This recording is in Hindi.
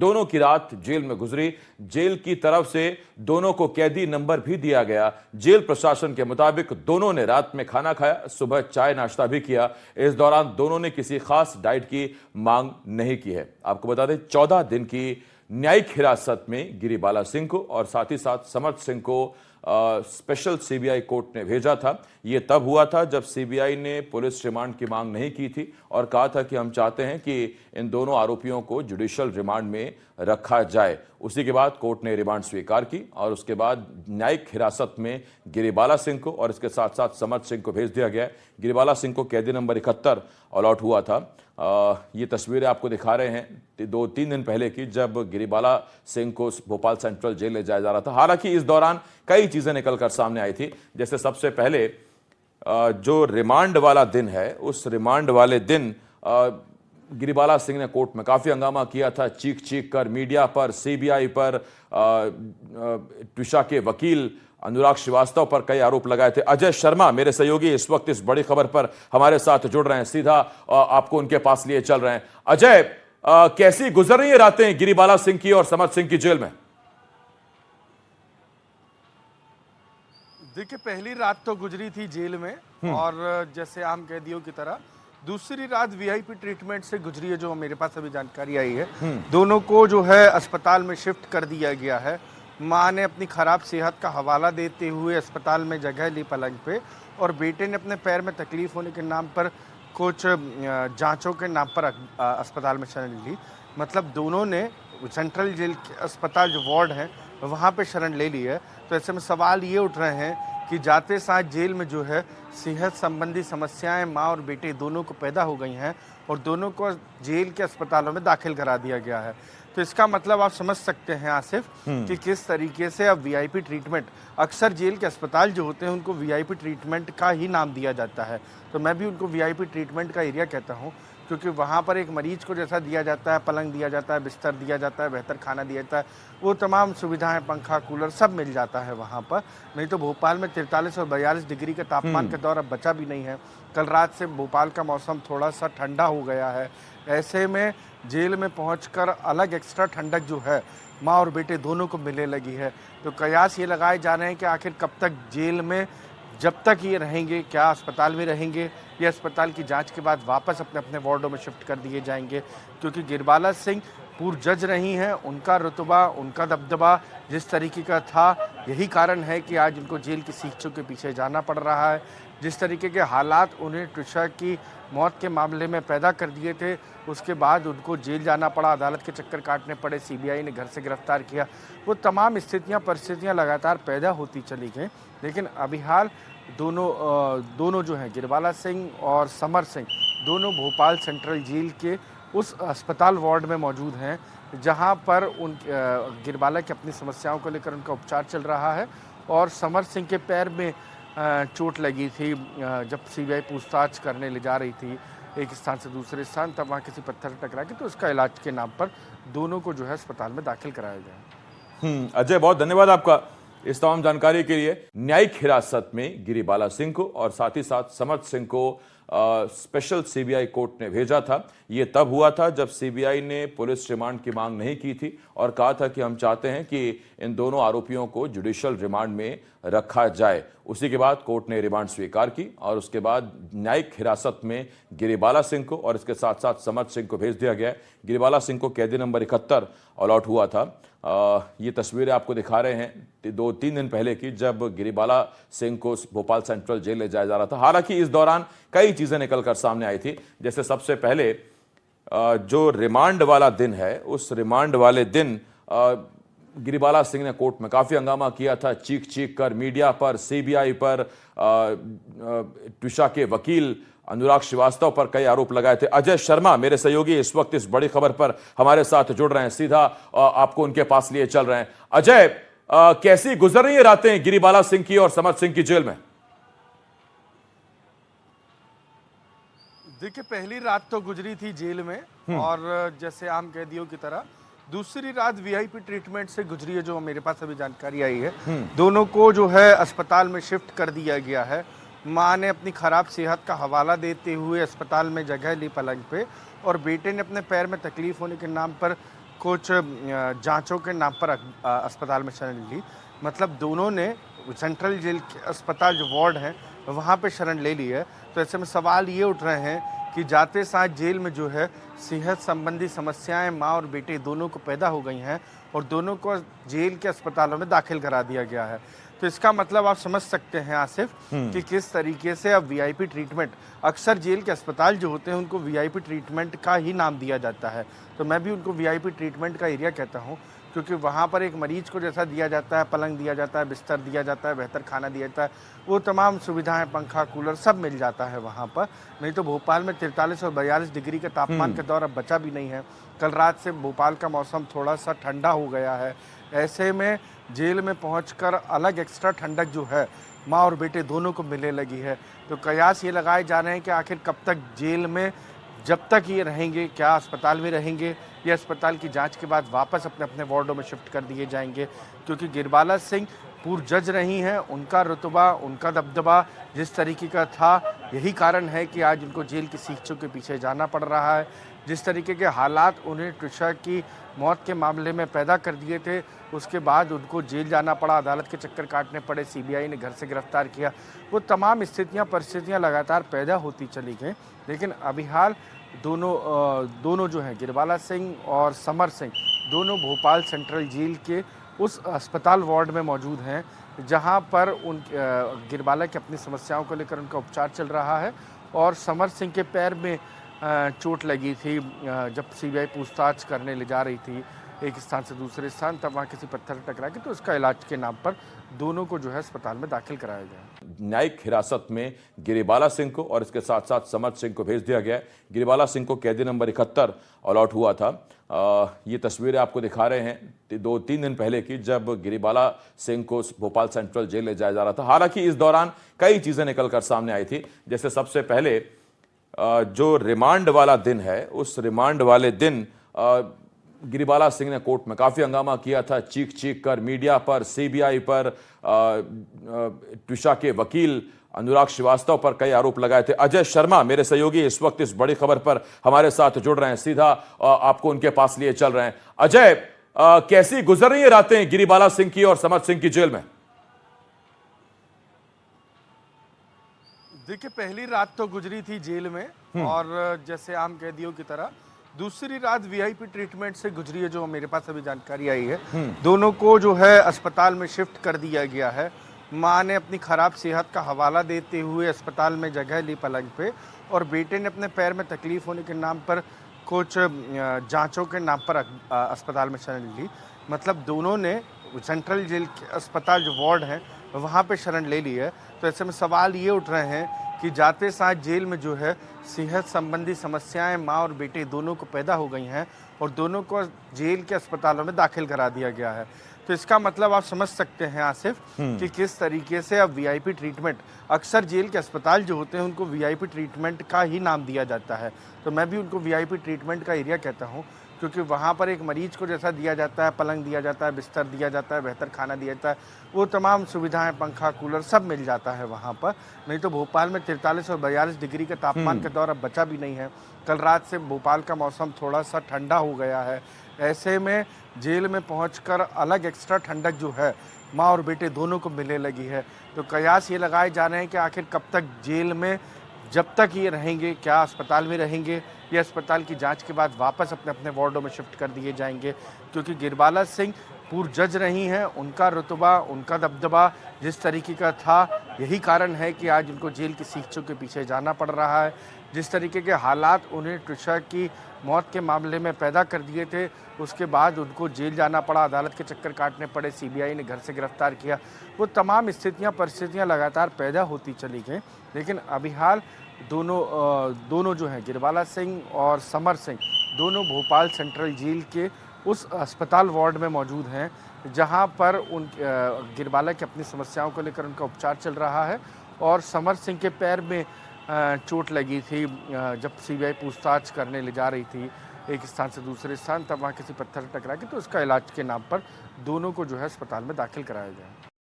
दोनों की रात जेल में गुजरी। जेल की तरफ से दोनों को कैदी नंबर भी दिया गया। जेल प्रशासन के मुताबिक दोनों ने रात में खाना खाया, सुबह चाय नाश्ता भी किया। इस दौरान दोनों ने किसी खास डाइट की मांग नहीं की है। आपको बता दें, 14 दिन की न्यायिक हिरासत में गिरिबाला सिंह को और साथ ही साथ समर्थ सिंह को स्पेशल सीबीआई कोर्ट ने भेजा था। यह तब हुआ था जब सीबीआई ने पुलिस रिमांड की मांग नहीं की थी और कहा था कि हम चाहते हैं कि इन दोनों आरोपियों को जुडिशियल रिमांड में रखा जाए। उसी के बाद कोर्ट ने रिमांड स्वीकार की और उसके बाद न्यायिक हिरासत में गिरिबाला सिंह को और इसके साथ साथ समर्थ सिंह को भेज दिया गया। गिरिबाला सिंह को कैदी नंबर 71 अलॉट हुआ था। ये तस्वीरें आपको दिखा रहे हैं 2-3 दिन पहले की, जब गिरिबाला सिंह को भोपाल सेंट्रल जेल ले जाया जा रहा था। हालांकि इस दौरान कई चीजें निकलकर सामने आई थी। जैसे सबसे पहले जो रिमांड वाला दिन है, उस रिमांड वाले दिन गिरिबाला सिंह ने कोर्ट में काफी हंगामा किया था, चीख चीख कर मीडिया पर, सीबीआई पर, ट्विशा के वकील अनुराग श्रीवास्तव पर कई आरोप लगाए थे। अजय शर्मा मेरे सहयोगी इस वक्त इस बड़ी खबर पर हमारे साथ जुड़ रहे हैं, सीधा आपको उनके पास लिए चल रहे हैं। अजय, कैसी गुजर रही है रातें गिरिबाला सिंह की और समर्थ सिंह की जेल में? देखिए, पहली रात तो गुजरी थी जेल में और जैसे आम कैदियों की तरह दूसरी रात वीआईपी ट्रीटमेंट से गुजरी है, जो मेरे पास अभी जानकारी आई है। दोनों को जो है अस्पताल में शिफ्ट कर दिया गया है। मां ने अपनी खराब सेहत का हवाला देते हुए अस्पताल में जगह ली पलंग पे, और बेटे ने अपने पैर में तकलीफ होने के नाम पर कुछ जांचों के नाम पर अस्पताल में शरण ली। मतलब दोनों ने सेंट्रल जेल अस्पताल जो वार्ड है वहाँ पे शरण ले ली है। तो ऐसे में सवाल ये उठ रहे हैं कि जाते साथ जेल में जो है सेहत संबंधी समस्याएं माँ और बेटे दोनों को पैदा हो गई हैं और दोनों को जेल के अस्पतालों में दाखिल करा दिया गया है। तो इसका मतलब आप समझ सकते हैं आसिफ कि किस तरीके से अब वीआईपी ट्रीटमेंट, अक्सर जेल के अस्पताल जो होते हैं उनको वीआईपी ट्रीटमेंट का ही नाम दिया जाता है। तो मैं भी उनको वीआईपी ट्रीटमेंट का एरिया कहता हूँ, क्योंकि वहाँ पर एक मरीज को जैसा दिया जाता है, पलंग दिया जाता है, बिस्तर दिया जाता है, बेहतर खाना दिया जाता है, वो तमाम सुविधाएं, पंखा, कूलर सब मिल जाता है वहाँ पर। नहीं तो भोपाल में 43 और 42 डिग्री का तापमान का दौर अब बचा भी नहीं है। कल रात से भोपाल का मौसम थोड़ा सा ठंडा हो गया है। ऐसे में जेल में पहुंचकर अलग एक्स्ट्रा ठंडक जो है माँ और बेटे दोनों को मिलने लगी है। तो कयास ये लगाए जा रहे हैं कि आखिर कब तक जेल में, जब तक ये रहेंगे, क्या अस्पताल में रहेंगे या अस्पताल की जांच के बाद वापस अपने अपने वार्डों में शिफ्ट कर दिए जाएंगे। क्योंकि गिरिबाला सिंह पूर्व जज रही हैं, उनका रुतबा, उनका दबदबा जिस तरीके का था, यही कारण है कि आज उनको जेल की सीखों के पीछे जाना पड़ रहा है। जिस तरीके के हालात उन्हें ट्विशा की मौत के मामले में पैदा कर दिए थे, उसके बाद उनको जेल जाना पड़ा, अदालत के चक्कर काटने पड़े, सीबीआई ने घर से गिरफ्तार किया, वो तमाम स्थितियां, परिस्थितियां लगातार पैदा होती चली गई। लेकिन अभी हाल दोनों जो हैं, गिरिबाला सिंह और समर सिंह, दोनों भोपाल सेंट्रल जेल के उस अस्पताल वार्ड में मौजूद हैं जहां पर उन गिरिबाला की अपनी समस्याओं को लेकर उनका उपचार चल रहा है। और समर सिंह के पैर में चोट लगी थी जब सीबीआई पूछताछ करने ले जा रही थी एक स्थान से दूसरे स्थान, तब वहाँ किसी पत्थर से टकरा के, तो उसका इलाज के नाम पर दोनों को जो है अस्पताल में दाखिल कराया गया। अजय, बहुत धन्यवाद आपका इस तमाम जानकारी के लिए। न्यायिक हिरासत में गिरिबाला सिंह को और साथ ही साथ समर्थ सिंह को स्पेशल सीबीआई कोर्ट ने भेजा था। यह तब हुआ था जब सीबीआई ने पुलिस रिमांड की मांग नहीं की थी और कहा था कि हम चाहते हैं कि इन दोनों आरोपियों को जुडिशियल रिमांड में रखा जाए। उसी के बाद कोर्ट ने रिमांड स्वीकार की और उसके बाद न्यायिक हिरासत में गिरिबाला सिंह को और इसके साथ साथ समर्थ सिंह को भेज दिया गया। गिरिबाला सिंह को कैदी नंबर 71 अलॉट हुआ था। ये तस्वीरें आपको दिखा रहे हैं 2-3 दिन पहले की, जब गिरिबाला सिंह को भोपाल सेंट्रल जेल ले जाया जा रहा था। हालांकि इस दौरान कई चीजें निकलकर सामने आई थी। जैसे सबसे पहले जो रिमांड वाला दिन है, उस रिमांड वाले दिन गिरिबाला सिंह ने कोर्ट में काफी हंगामा किया था, चीख चीख कर मीडिया पर, सीबीआई पर, ट्विशा के वकील अनुराग श्रीवास्तव पर कई आरोप लगाए थे। अजय शर्मा मेरे सहयोगी इस वक्त इस बड़ी खबर पर हमारे साथ जुड़ रहे हैं, सीधा आपको उनके पास लिए चल रहे हैं। अजय, कैसी गुजर रही है रातें गिरिबाला सिंह की और समर्थ सिंह की जेल में? देखिए, पहली रात तो गुजरी थी जेल में और जैसे आम कैदियों की तरह दूसरी रात वीआईपी ट्रीटमेंट से गुजरी है, जो मेरे पास अभी जानकारी आई है। दोनों को जो है अस्पताल में शिफ्ट कर दिया गया है। मां ने अपनी खराब सेहत का हवाला देते हुए अस्पताल में जगह ली पलंग पे, और बेटे ने अपने पैर में तकलीफ होने के नाम पर कुछ जांचों के नाम पर अस्पताल में शरण ली। मतलब दोनों ने सेंट्रल जेल के अस्पताल जो वार्ड है वहाँ पे शरण ले ली है। तो ऐसे में सवाल ये उठ रहे हैं कि जाते साथ जेल में जो है सेहत संबंधी समस्याएं माँ और बेटे दोनों को पैदा हो गई हैं और दोनों को जेल के अस्पतालों में दाखिल करा दिया गया है। तो इसका मतलब आप समझ सकते हैं आसिफ कि किस तरीके से अब वीआईपी ट्रीटमेंट, अक्सर जेल के अस्पताल जो होते हैं उनको वीआईपी ट्रीटमेंट का ही नाम दिया जाता है। तो मैं भी उनको वीआईपी ट्रीटमेंट का एरिया कहता हूँ, क्योंकि वहाँ पर एक मरीज को जैसा दिया जाता है, पलंग दिया जाता है, बिस्तर दिया जाता है, बेहतर खाना दिया जाता है, वो तमाम सुविधाएं, पंखा, कूलर सब मिल जाता है वहाँ पर। नहीं तो भोपाल में 43 और 42 डिग्री का तापमान का दौर अब बचा भी नहीं है। कल रात से भोपाल का मौसम थोड़ा सा ठंडा हो गया है। ऐसे में जेल में पहुंचकर अलग एक्स्ट्रा ठंडक जो है माँ और बेटे दोनों को मिलने लगी है। तो कयास ये लगाए जा रहे हैं कि आखिर कब तक जेल में, जब तक ये रहेंगे, क्या अस्पताल में रहेंगे या अस्पताल की जांच के बाद वापस अपने अपने वार्डों में शिफ्ट कर दिए जाएंगे। क्योंकि गिरबाला सिंह पूर्व जज रही हैं, उनका रुतबा, उनका दबदबा जिस तरीके का था, यही कारण है कि आज उनको जेल की सीखों के पीछे जाना पड़ रहा है। जिस तरीके के हालात उन्हें ट्रिशा की मौत के मामले में पैदा कर दिए थे, उसके बाद उनको जेल जाना पड़ा, अदालत के चक्कर काटने पड़े, सीबीआई ने घर से गिरफ्तार किया, वो तमाम स्थितियां, परिस्थितियां लगातार पैदा होती चली गई। लेकिन अभी हाल दोनों जो हैं, गिरबाला सिंह और समर सिंह, दोनों भोपाल सेंट्रल जेल के उस अस्पताल वार्ड में मौजूद हैं जहां पर गिरबाला की अपनी समस्याओं को लेकर उनका उपचार चल रहा है। और समर सिंह के पैर में चोट लगी थी जब सीबीआई पूछताछ करने ले जा रही थी एक स्थान से दूसरे स्थान, तब वहाँ किसी पत्थर से टकरा के, तो उसका इलाज के नाम पर दोनों को जो है अस्पताल में दाखिल कराया गया। न्यायिक हिरासत में गिरिबाला सिंह को और इसके साथ साथ समर सिंह को भेज दिया गया है। गिरिबाला सिंह को कैदी नंबर 71 अलॉट हुआ था। ये तस्वीरें आपको दिखा रहे हैं 2-3 दिन पहले की, जब गिरिबाला सिंह को भोपाल सेंट्रल जेल ले जाया जा रहा था। हालांकि इस दौरान कई चीजें निकलकर सामने आई थी। जैसे सबसे पहले जो रिमांड वाला दिन है, उस रिमांड वाले दिन गिरिबाला सिंह ने कोर्ट में काफी हंगामा किया था, चीख चीख कर मीडिया पर, सीबीआई पर, ट्विशा के वकील अनुराग श्रीवास्तव पर कई आरोप लगाए थे। अजय शर्मा मेरे सहयोगी इस वक्त इस बड़ी खबर पर हमारे साथ जुड़ रहे हैं, सीधा आपको उनके पास लिए चल रहे हैं। अजय, कैसी गुजर रही है रातें गिरिबाला सिंह की और समर सिंह की जेल में? देखिए, पहली रात तो गुजरी थी जेल में, और जैसे आम कैदियों की तरह दूसरी रात वीआईपी ट्रीटमेंट से गुजरी है, जो मेरे पास अभी जानकारी आई है। दोनों को जो है अस्पताल में शिफ्ट कर दिया गया है। माँ ने अपनी खराब सेहत का हवाला देते हुए अस्पताल में जगह ली पलंग पे, और बेटे ने अपने पैर में तकलीफ होने के नाम पर कुछ जांचों के नाम पर अस्पताल में शरण ली। मतलब दोनों ने सेंट्रल जेल के अस्पताल जो वार्ड है वहाँ पे शरण ले ली है। तो ऐसे में सवाल ये उठ रहे हैं कि जाते साथ जेल में जो है सेहत संबंधी समस्याएं माँ और बेटे दोनों को पैदा हो गई हैं और दोनों को जेल के अस्पतालों में दाखिल करा दिया गया है। तो इसका मतलब आप समझ सकते हैं आसिफ कि किस तरीके से अब वीआईपी ट्रीटमेंट, अक्सर जेल के अस्पताल जो होते हैं उनको वीआईपी ट्रीटमेंट का ही नाम दिया जाता है। तो मैं भी उनको वीआईपी ट्रीटमेंट का एरिया कहता हूँ, क्योंकि वहाँ पर एक मरीज को जैसा दिया जाता है, पलंग दिया जाता है, बिस्तर दिया जाता है, बेहतर खाना दिया जाता है, वो तमाम सुविधाएं, पंखा, कूलर सब मिल जाता है वहाँ पर। नहीं तो भोपाल में 43 और 42 डिग्री का तापमान का दौर अब बचा भी नहीं है। कल रात से भोपाल का मौसम थोड़ा सा ठंडा हो गया है। ऐसे में जेल में पहुंचकर अलग एक्स्ट्रा ठंडक जो है माँ और बेटे दोनों को मिलने लगी है। तो कयास ये लगाए जा रहे हैं कि आखिर कब तक जेल में, जब तक ये रहेंगे, क्या अस्पताल में रहेंगे या अस्पताल की जांच के बाद वापस अपने अपने वार्डों में शिफ्ट कर दिए जाएंगे। क्योंकि गिरबाला सिंह पूर्व जज रही हैं, उनका रुतबा, उनका दबदबा जिस तरीके का था, यही कारण है कि आज उनको जेल की सीखों के पीछे जाना पड़ रहा है। जिस तरीके के हालात उन्हें ट्रिशा की मौत के मामले में पैदा कर दिए थे, उसके बाद उनको जेल जाना पड़ा, अदालत के चक्कर काटने पड़े, सीबीआई ने घर से गिरफ्तार किया, वो तमाम परिस्थितियां लगातार पैदा होती चली गई। लेकिन अभी हाल दोनों जो हैं, गिरबाला सिंह और समर सिंह, दोनों भोपाल सेंट्रल जेल के उस अस्पताल वार्ड में मौजूद हैं जहां पर गिरबाला की अपनी समस्याओं को लेकर उनका उपचार चल रहा है। और समर सिंह के पैर में चोट लगी थी जब सीबीआई पूछताछ करने ले जा रही थी एक स्थान से दूसरे स्थान, तब वहाँ किसी पत्थर से टकरा के, तो उसका इलाज के नाम पर दोनों को जो है अस्पताल में दाखिल कराया गया।